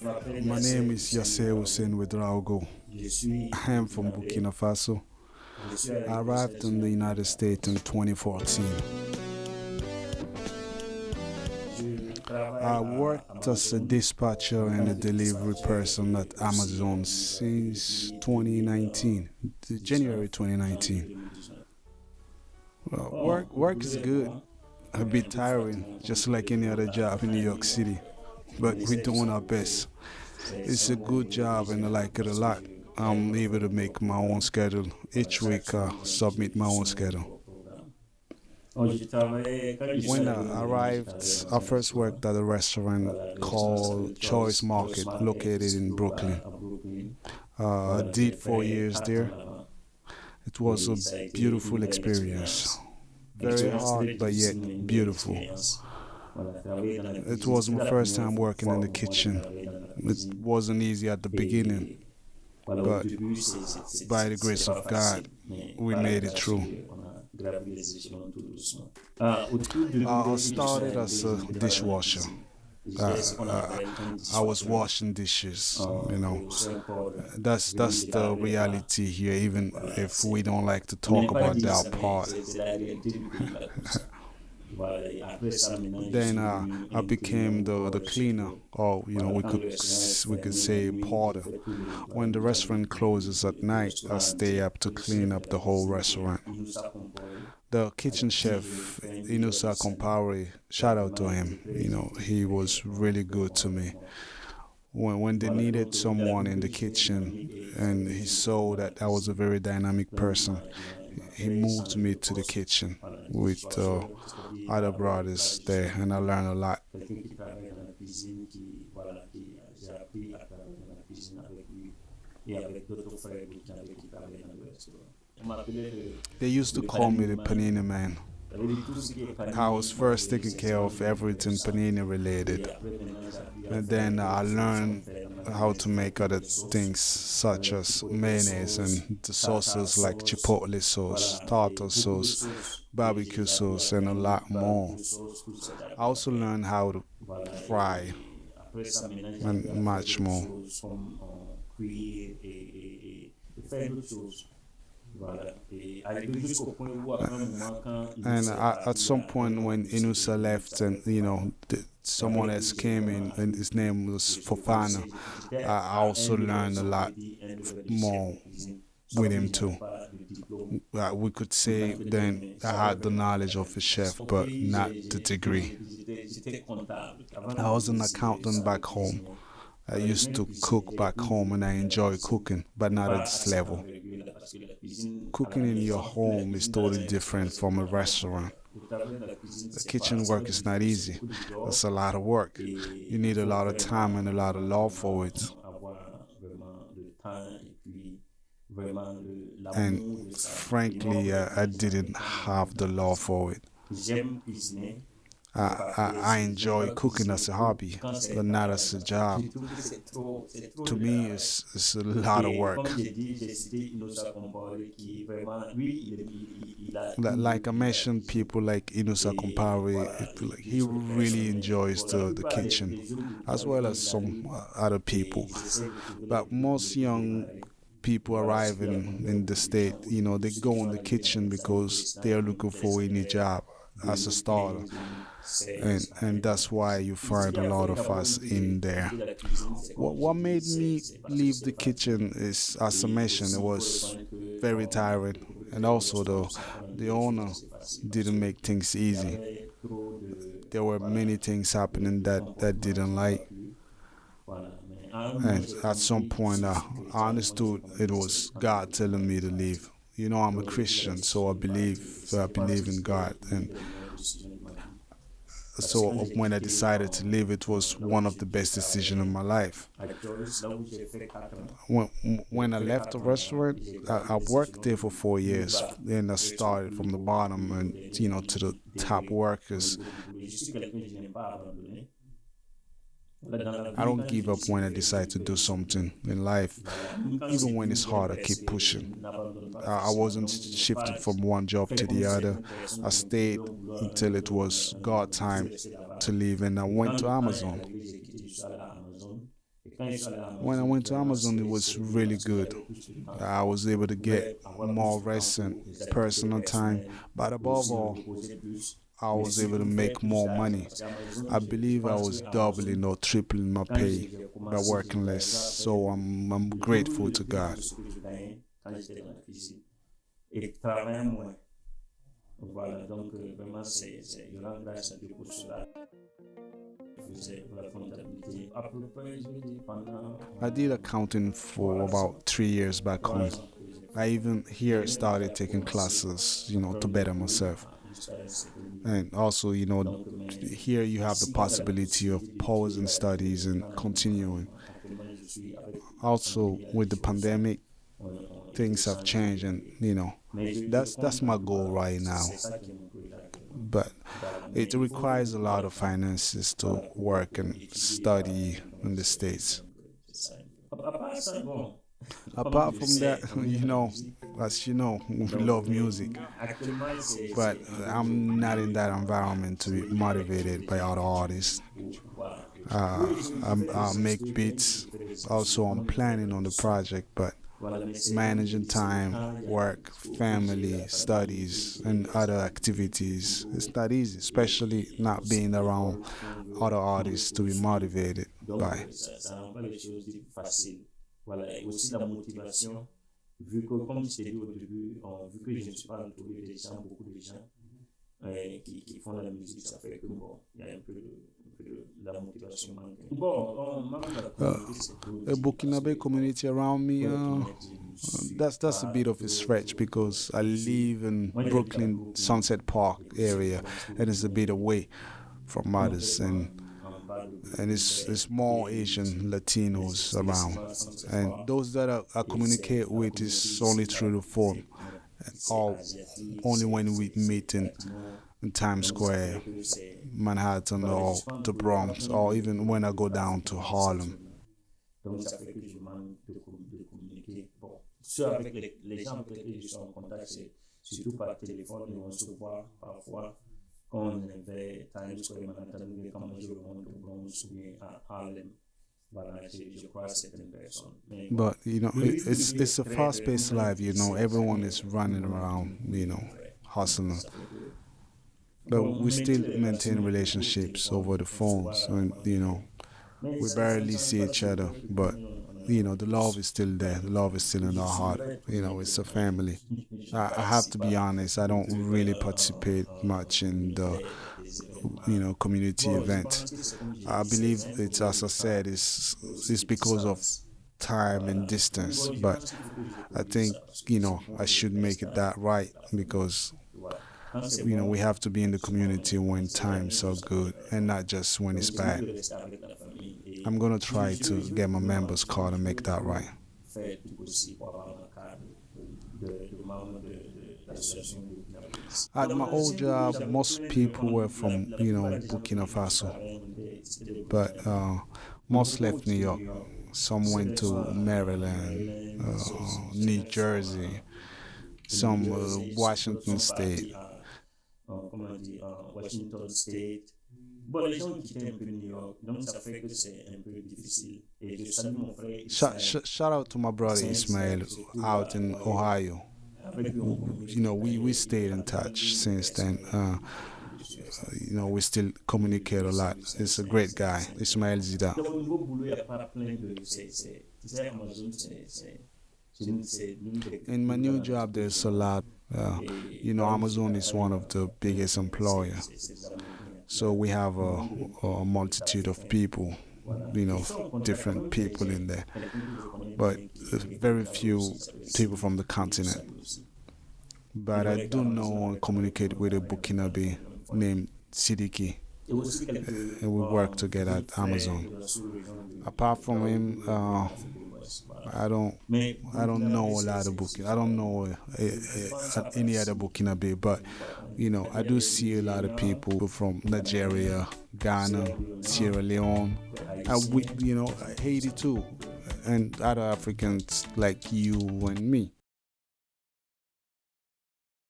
My name is Yacer Ouedraogo. I am from Burkina Faso. I arrived in the United States in 2014. I worked as a dispatcher and a delivery person at Amazon since 2019, January 2019. Well, work is good, a bit tiring, just like any other job in New York City, but we're doing our best. It's a good job and I like it a lot. I'm able to make my own schedule each week, submit my own schedule. When I arrived, I first worked at a restaurant called Choice Market, located in Brooklyn. I did 4 years there. It was a beautiful experience. Very hard, but yet beautiful. It was my first time working in the kitchen. It wasn't easy at the beginning, but by the grace of God, we made it through. I started as a dishwasher. I was washing dishes, That's the reality here, even if we don't like to talk about that part. Then I became the cleaner, or we could say porter. When the restaurant closes at night, I stay up to clean up the whole restaurant. The kitchen chef, Inusa Compaore, shout out to him. He was really good to me. When they needed someone in the kitchen and he saw that I was a very dynamic person, he moved me to the kitchen with other brothers there, and I learned a lot. They used to call me the Panini Man. I was first taking care of everything Panini related, and then I learned how to make other things such as mayonnaise and the sauces like chipotle sauce, tartar sauce, barbecue sauce, and a lot more. I also learned how to fry and much more. And at some point when Inusa left and someone else came in and his name was Fofana, I also learned a lot more with him too. We could say then I had the knowledge of a chef, but not the degree. I was an accountant back home. I used to cook back home and I enjoy cooking, but not at this level. Cooking in your home is totally different from a restaurant. The kitchen work is not easy. It's a lot of work. You need a lot of time and a lot of love for it. And frankly, I didn't have the love for it. I enjoy cooking as a hobby, but not as a job. To me, it's a lot of work. Like I mentioned, people like Inusa Compaore, he really enjoys the kitchen, as well as some other people. But most young people arriving in the state, they go in the kitchen because they are looking for any job as a starter. And that's why you find a lot of us in there. What made me leave the kitchen is, as I mentioned, it was very tiring, and also the owner didn't make things easy. There were many things happening that didn't like, and at some point I understood it was God telling me to leave. I'm a Christian, so I believe in God, and so when I decided to leave, it was one of the best decisions in my life. When I left the restaurant, I worked there for 4 years. Then I started from the bottom and to the top workers. I don't give up when I decide to do something in life. Even when it's hard, I keep pushing. I wasn't shifted from one job to the other. I stayed until it was God time to leave, and I went to Amazon. When I went to Amazon, it was really good. I was able to get more recent personal time, but above all, I was able to make more money. I believe I was doubling or tripling my pay by working less. So I'm grateful to God. Voilà, donc vraiment, je rends grâce à Dieu pour cela. Je faisais la comptabilité à peu près, je dis, pendant. I did accounting for about 3 years back home. I even here started taking classes, to better myself. And also, here you have the possibility of pausing studies and continuing. Also, with the pandemic, things have changed, and that's my goal right now. But it requires a lot of finances to work and study in the States. Apart from that, as you know, we love music. But I'm not in that environment to be motivated by other artists. I make beats. Also, I'm planning on the project, but managing time, work, family, studies, and other activities, it's not easy, especially not being around other artists to be motivated by. Voilà, et aussi la motivation, vu que, comme je t'ai dit au début, vu que je ne suis pas entouré des gens, beaucoup de gens qui font de la musique, ça fait que bon, il y a un peu de la motivation manque. Bon, a Burkinabe community around me, that's a bit of a stretch because I live in Brooklyn, Sunset Park area, and it's a bit away from others, and it's more Asian Latinos around, and those that I communicate with is only through the phone, or only when we meet in Times Square, Manhattan, or the Bronx, or even when I go down to Harlem. Donc ça fait que je manque de communiquer. Bon, ceux avec les gens avec lesquels je suis en contact, c'est surtout par téléphone, et on se voit parfois. Quand on avait Times Square, Manhattan, quand je remonte au Bronx ou bien à Harlem. Je crois certaines personnes. But it's a fast-paced life. Everyone is running around, hustling. But we still maintain relationships over the phones, and we barely see each other. But the love is still there. The love is still in our heart. It's a family. I have to be honest. I don't really participate much in the community events. I believe it's, as I said, it's because of time and distance. But I think I should make it that right, because we have to be in the community when times are good and not just when it's bad. I'm gonna try to get my members card and make that right. At my old job, most people were from Burkina Faso, but most left New York. Some went to Maryland, New Jersey, some Washington State. Washington State. Bon, les gens quittaient un peu New York, donc ça fait que c'est un peu difficile. Et je salue mon frère. Shout out to my brother Ismail out in Ohio. We stayed in touch since then. We still communicate a lot. He's a great guy, Ismail Zida. In my new job, there's a lot. Amazon is one of the biggest employers. So we have a multitude of people, different people in there, but very few people from the continent. But I do know and communicate with a Burkinabe named Sidiki, and we work together at Amazon. Apart from him, I don't know a lot of Burkina. I don't know any other Burkinabe, but I do see a lot of people from Nigeria, Ghana, Sierra Leone, and Haiti too, and other Africans like you and me.